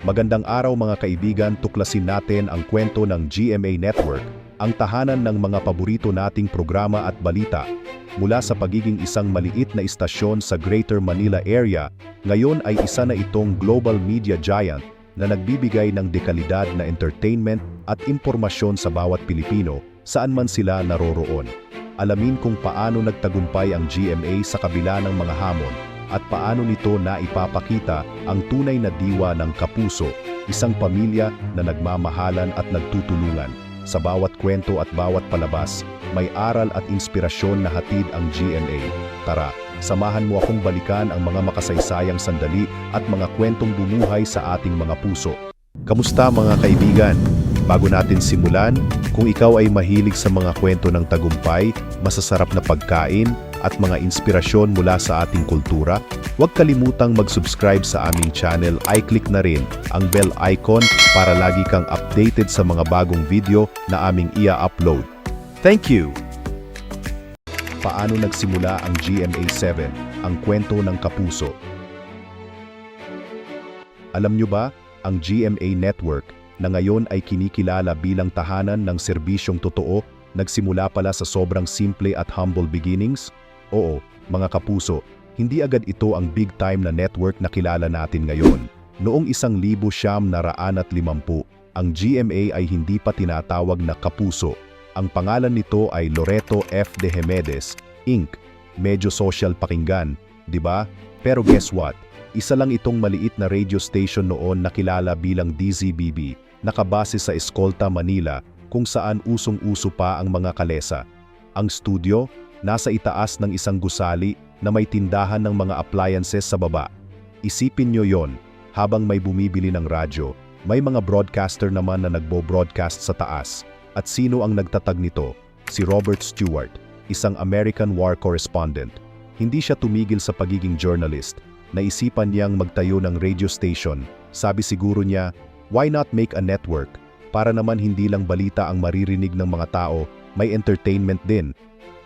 Magandang araw mga kaibigan, tuklasin natin ang kwento ng GMA Network, ang tahanan ng mga paborito nating programa at balita. Mula sa pagiging isang maliit na istasyon sa Greater Manila area, ngayon ay isa na itong global media giant na nagbibigay ng dekalidad na entertainment at impormasyon sa bawat Pilipino, saan man sila naroroon. Alamin kung paano nagtagumpay ang GMA sa kabila ng mga hamon, at paano nito naipapakita ang tunay na diwa ng Kapuso, isang pamilya na nagmamahalan at nagtutulungan. Sa bawat kwento at bawat palabas, may aral at inspirasyon na hatid ang GMA. Tara, samahan mo akong balikan ang mga makasaysayang sandali at mga kwentong bumuhay sa ating mga puso. Kamusta mga kaibigan? Bago natin simulan, kung ikaw ay mahilig sa mga kwento ng tagumpay, masasarap na pagkain, at mga inspirasyon mula sa ating kultura, huwag kalimutang mag-subscribe sa aming channel. I-click na rin ang bell icon para lagi kang updated sa mga bagong video na aming ia-upload. Thank you! Paano nagsimula ang GMA7, ang kwento ng Kapuso? Alam nyo ba, ang GMA Network, na ngayon ay kinikilala bilang tahanan ng serbisyong totoo, nagsimula pala sa sobrang simple at humble beginnings? Oo, mga kapuso, hindi agad ito ang big-time na network na kilala natin ngayon. Noong 1950, ang GMA ay hindi pa tinatawag na Kapuso. Ang pangalan nito ay Loreto F. de Hemedes, Inc. Medyo social pakinggan, di ba? Pero guess what? Isa lang itong maliit na radio station noon na kilala bilang DZBB, nakabase sa Escolta, Manila, kung saan usong-uso pa ang mga kalesa. Ang studio, nasa itaas ng isang gusali na may tindahan ng mga appliances sa baba. Isipin nyo yon, habang may bumibili ng radyo, may mga broadcaster naman na nagbo-broadcast sa taas. At sino ang nagtatag nito? Si Robert Stewart, isang American war correspondent. Hindi siya tumigil sa pagiging journalist. Naisipan niyang magtayo ng radio station. Sabi siguro niya, why not make a network? Para naman hindi lang balita ang maririnig ng mga tao, may entertainment din.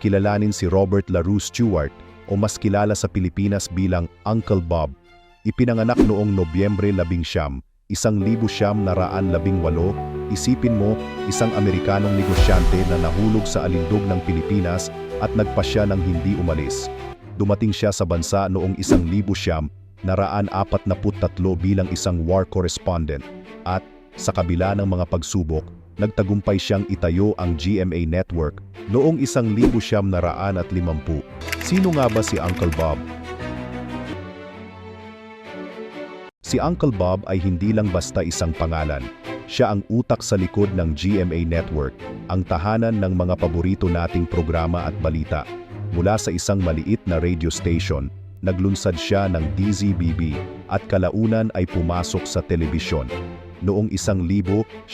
Kilalanin si Robert LaRue Stewart, o mas kilala sa Pilipinas bilang Uncle Bob. Ipinanganak noong Nobyembre 11, 1918. Isipin mo, isang Amerikanong negosyante na nahulog sa alindog ng Pilipinas at nagpasya ng hindi umalis. Dumating siya sa bansa noong 1943 bilang isang war correspondent. At, sa kabila ng mga pagsubok, nagtagumpay siyang itayo ang GMA Network noong 1950. Sino nga ba si Uncle Bob? Si Uncle Bob ay hindi lang basta isang pangalan. Siya ang utak sa likod ng GMA Network, ang tahanan ng mga paborito nating programa at balita. Mula sa isang maliit na radio station, naglunsad siya ng DZBB at kalaunan ay pumasok sa telebisyon. Noong 1961,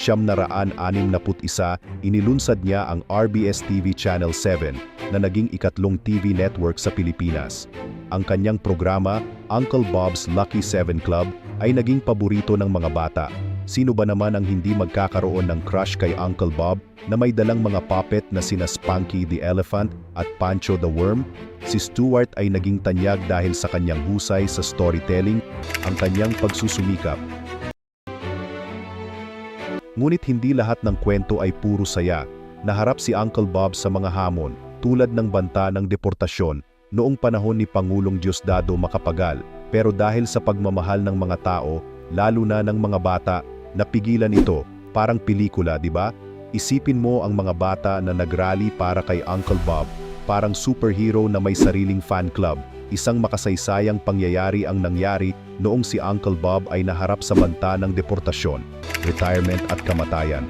inilunsad niya ang RBS-TV Channel 7 na naging ikatlong TV network sa Pilipinas. Ang kanyang programa, Uncle Bob's Lucky 7 Club, ay naging paborito ng mga bata. Sino ba naman ang hindi magkakaroon ng crush kay Uncle Bob na may dalang mga puppet na sina Spunky the Elephant at Pancho the Worm? Si Stewart ay naging tanyag dahil sa kanyang husay sa storytelling, ang kanyang pagsusumikap. Ngunit hindi lahat ng kwento ay puro saya. Naharap si Uncle Bob sa mga hamon, tulad ng banta ng deportasyon, noong panahon ni Pangulong Diosdado Macapagal. Pero dahil sa pagmamahal ng mga tao, lalo na ng mga bata, napigilan ito, parang pelikula, di ba? Isipin mo ang mga bata na nagrally para kay Uncle Bob, parang superhero na may sariling fan club. Isang makasaysayang pangyayari ang nangyari noong si Uncle Bob ay naharap sa banta ng deportasyon, retirement at kamatayan.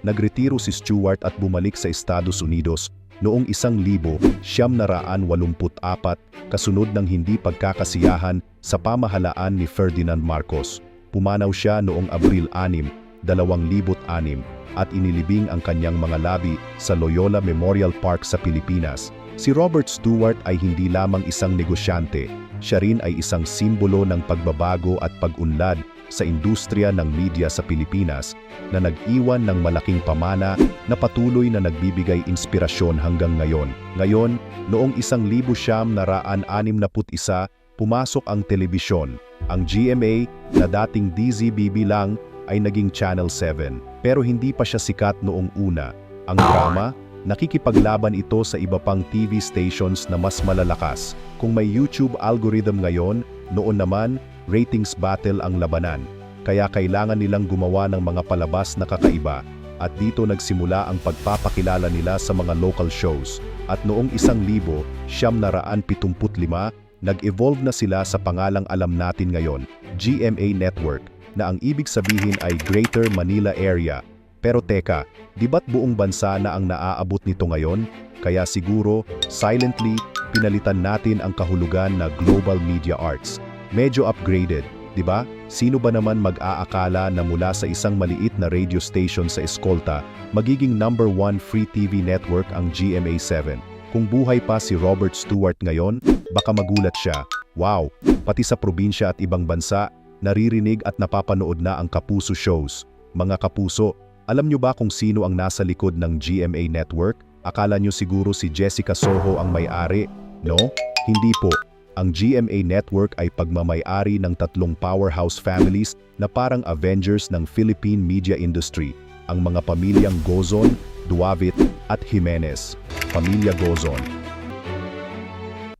Nagretiro si Stewart at bumalik sa Estados Unidos noong 1984, kasunod ng hindi pagkakasiyahan sa pamahalaan ni Ferdinand Marcos. Pumanaw siya noong Abril 6, 2006 at inilibing ang kanyang mga labi sa Loyola Memorial Park sa Pilipinas. Si Robert Stewart ay hindi lamang isang negosyante, siya rin ay isang simbolo ng pagbabago at pag-unlad sa industriya ng media sa Pilipinas na nag-iwan ng malaking pamana na patuloy na nagbibigay inspirasyon hanggang ngayon. Ngayon, noong 1961, pumasok ang telebisyon. Ang GMA na dating DZBB lang ay naging Channel 7. Pero hindi pa siya sikat noong una. Ang drama, nakikipaglaban ito sa iba pang TV stations na mas malalakas. Kung may YouTube algorithm ngayon, noon naman, ratings battle ang labanan. Kaya kailangan nilang gumawa ng mga palabas na kakaiba. At dito nagsimula ang pagpapakilala nila sa mga local shows. At noong 1975, nag-evolve na sila sa pangalang alam natin ngayon, GMA Network, na ang ibig sabihin ay Greater Manila Area. Pero teka, di ba't buong bansa na ang naaabot nito ngayon? Kaya siguro, silently, pinalitan natin ang kahulugan na Global Media Arts. Medyo upgraded, di ba? Sino ba naman mag-aakala na mula sa isang maliit na radio station sa Escolta, magiging #1 free TV network ang GMA7? Kung buhay pa si Robert Stewart ngayon, baka magulat siya. Wow, pati sa probinsya at ibang bansa, naririnig at napapanood na ang Kapuso shows. Mga kapuso, alam nyo ba kung sino ang nasa likod ng GMA Network? Akala nyo siguro si Jessica Soho ang may-ari? No? Hindi po. Ang GMA Network ay pagmamay-ari ng tatlong powerhouse families na parang Avengers ng Philippine media industry. Ang mga pamilyang Gozon, Duavit at Jimenez. Pamilya Gozon.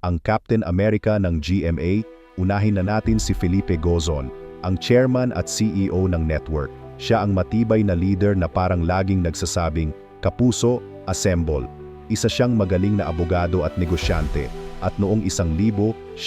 Ang Captain America ng GMA, unahin na natin si Felipe Gozon, ang chairman at CEO ng network. Siya ang matibay na leader na parang laging nagsasabing, Kapuso, assemble. Isa siyang magaling na abogado at negosyante. At noong 1975,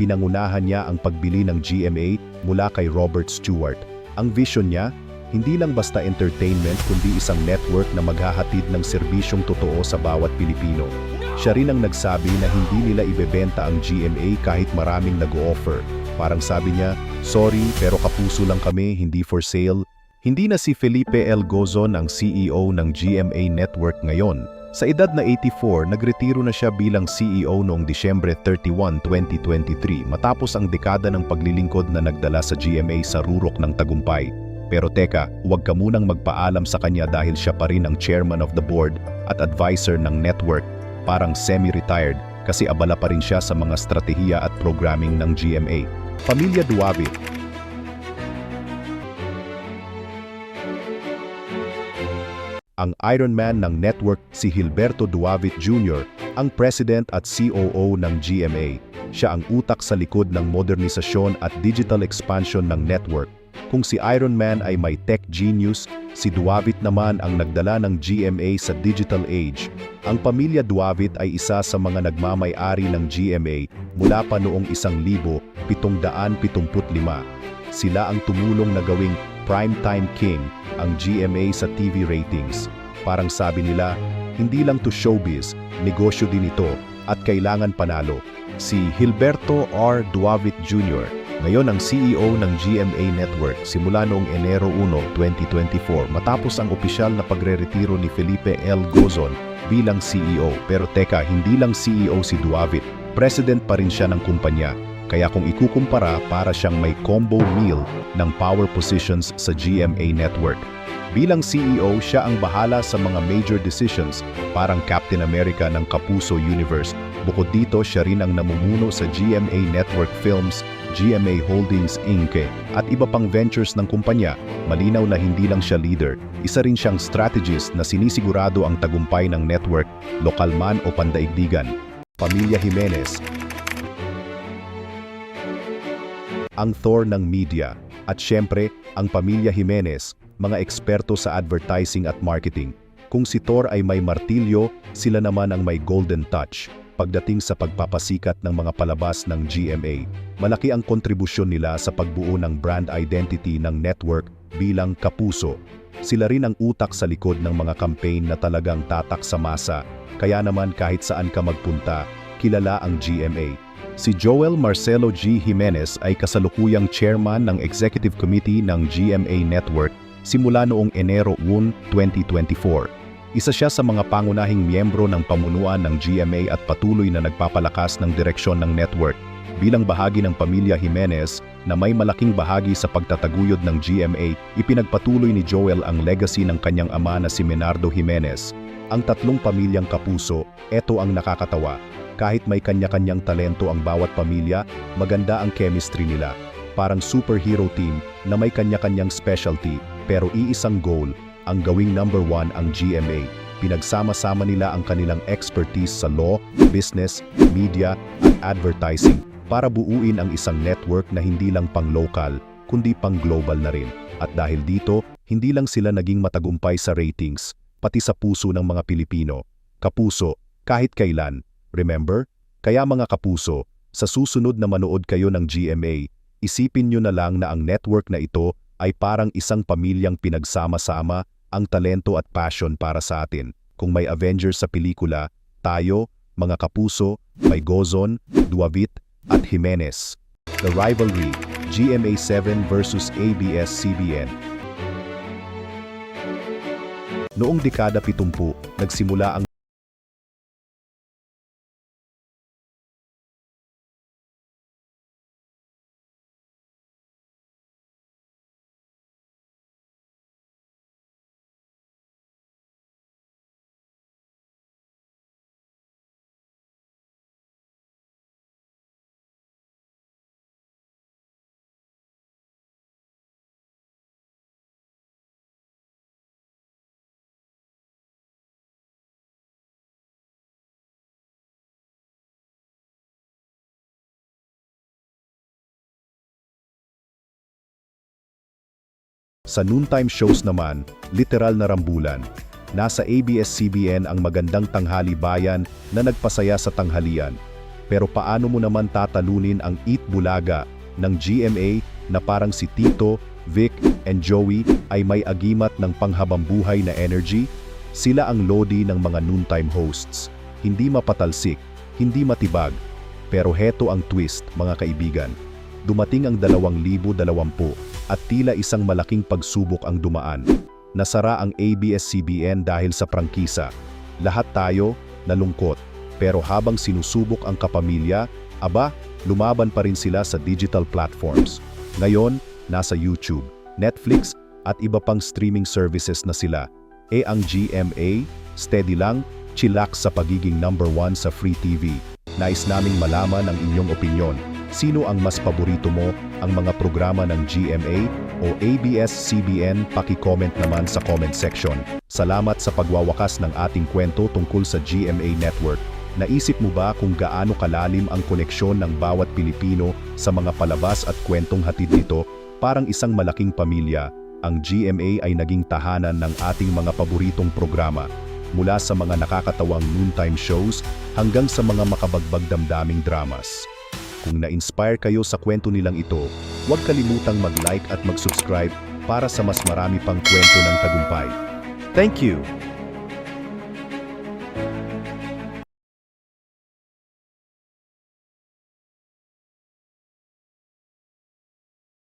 pinangunahan niya ang pagbili ng GMA mula kay Robert Stewart. Ang vision niya, hindi lang basta entertainment kundi isang network na maghahatid ng serbisyong totoo sa bawat Pilipino. Siya rin ang nagsabi na hindi nila ibebenta ang GMA kahit maraming nag-o-offer. Parang sabi niya, sorry pero kapuso lang kami, hindi for sale. Hindi na si Felipe L. Gozon ang CEO ng GMA Network ngayon. Sa edad na 84, nagretiro na siya bilang CEO noong Disyembre 31, 2023 matapos ang dekada ng paglilingkod na nagdala sa GMA sa rurok ng tagumpay. Pero teka, huwag ka munang magpaalam sa kanya dahil siya pa rin ang chairman of the board at advisor ng network, parang semi-retired kasi abala pa rin siya sa mga strategiya at programming ng GMA. Pamilya Duavit. Ang Iron Man ng network si Gilberto Duavit Jr., ang president at COO ng GMA. Siya ang utak sa likod ng modernisasyon at digital expansion ng network. Kung si Iron Man ay may tech genius, si Duavit naman ang nagdala ng GMA sa digital age. Ang pamilya Duavit ay isa sa mga nagmamay-ari ng GMA mula pa noong 1775. Sila ang tumulong na gawing primetime king ang GMA sa TV ratings. Parang sabi nila, hindi lang to showbiz, negosyo din ito at kailangan panalo. Si Gilberto R. Duavit Jr., ngayon ang CEO ng GMA Network simula noong Enero 1, 2024 matapos ang opisyal na pagre-retiro ni Felipe L. Gozon bilang CEO. Pero teka, hindi lang CEO si Duavit, president pa rin siya ng kumpanya. Kaya kung ikukumpara, para siyang may combo meal ng power positions sa GMA Network. Bilang CEO, siya ang bahala sa mga major decisions, parang Captain America ng Kapuso Universe. Bukod dito, siya rin ang namumuno sa GMA Network Films, GMA Holdings Inc. at iba pang ventures ng kumpanya. Malinaw na hindi lang siya leader, isa rin siyang strategist na sinisigurado ang tagumpay ng network, lokal man o pandaigdigan. Pamilya Jimenez, ang Thor ng media. At syempre, ang pamilya Jimenez, mga eksperto sa advertising at marketing. Kung si Thor ay may martilyo, sila naman ang may golden touch. Pagdating sa pagpapasikat ng mga palabas ng GMA, malaki ang kontribusyon nila sa pagbuo ng brand identity ng network bilang Kapuso. Sila rin ang utak sa likod ng mga campaign na talagang tatak sa masa. Kaya naman kahit saan ka magpunta, kilala ang GMA. Si Joel Marcelo G. Jimenez ay kasalukuyang chairman ng Executive Committee ng GMA Network simula noong Enero 1, 2024. Isa siya sa mga pangunahing miyembro ng pamunuan ng GMA at patuloy na nagpapalakas ng direksyon ng network. Bilang bahagi ng pamilya Jimenez na may malaking bahagi sa pagtataguyod ng GMA, ipinagpatuloy ni Joel ang legacy ng kanyang ama na si Menardo Jimenez. Ang tatlong pamilyang Kapuso, eto ang nakakatawa. Kahit may kanya-kanyang talento ang bawat pamilya, maganda ang chemistry nila. Parang superhero team na may kanya-kanyang specialty, pero iisang goal, ang gawing number 1 ang GMA. Pinagsama-sama nila ang kanilang expertise sa law, business, media, at advertising para buuin ang isang network na hindi lang pang-local, kundi pang-global na rin. At dahil dito, hindi lang sila naging matagumpay sa ratings, pati sa puso ng mga Pilipino. Kapuso, kahit kailan. Remember? Kaya mga kapuso, sa susunod na manood kayo ng GMA, isipin nyo na lang na ang network na ito ay parang isang pamilyang pinagsama-sama ang talento at passion para sa atin. Kung may Avengers sa pelikula, tayo, mga kapuso, may Gozon, Duavit, at Jimenez. The Rivalry, GMA7 versus ABS-CBN. Noong dekada 70, nagsimula ang sa noontime shows naman, literal na rambulan. Nasa ABS-CBN ang Magandang Tanghali Bayan na nagpasaya sa tanghalian. Pero paano mo naman tatalunin ang Eat Bulaga ng GMA na parang si Tito, Vic, and Joey ay may agimat ng panghabambuhay na energy? Sila ang lodi ng mga noontime hosts. Hindi mapatalsik, hindi matibag. Pero heto ang twist, mga kaibigan. Dumating ang 2020 at tila isang malaking pagsubok ang dumaan. Nasara ang ABS-CBN dahil sa prangkisa. Lahat tayo nalungkot. Pero habang sinusubok ang kapamilya, lumaban pa rin sila sa digital platforms. Ngayon, nasa YouTube, Netflix at iba pang streaming services na sila. Ang GMA, steady lang, chillax sa pagiging number 1 sa free TV. Nais naming malaman ang inyong opinyon. Sino ang mas paborito mo, ang mga programa ng GMA o ABS-CBN? Paki-comment naman sa comment section. Salamat sa pagwawakas ng ating kwento tungkol sa GMA Network. Naisip mo ba kung gaano kalalim ang koneksyon ng bawat Pilipino sa mga palabas at kwentong hatid nito? Parang isang malaking pamilya, ang GMA ay naging tahanan ng ating mga paboritong programa. Mula sa mga nakakatawang noontime shows hanggang sa mga makabagbag damdaming dramas. Kung na-inspire kayo sa kwento nilang ito, huwag kalimutang mag-like at mag-subscribe para sa mas marami pang kwento ng tagumpay. Thank you!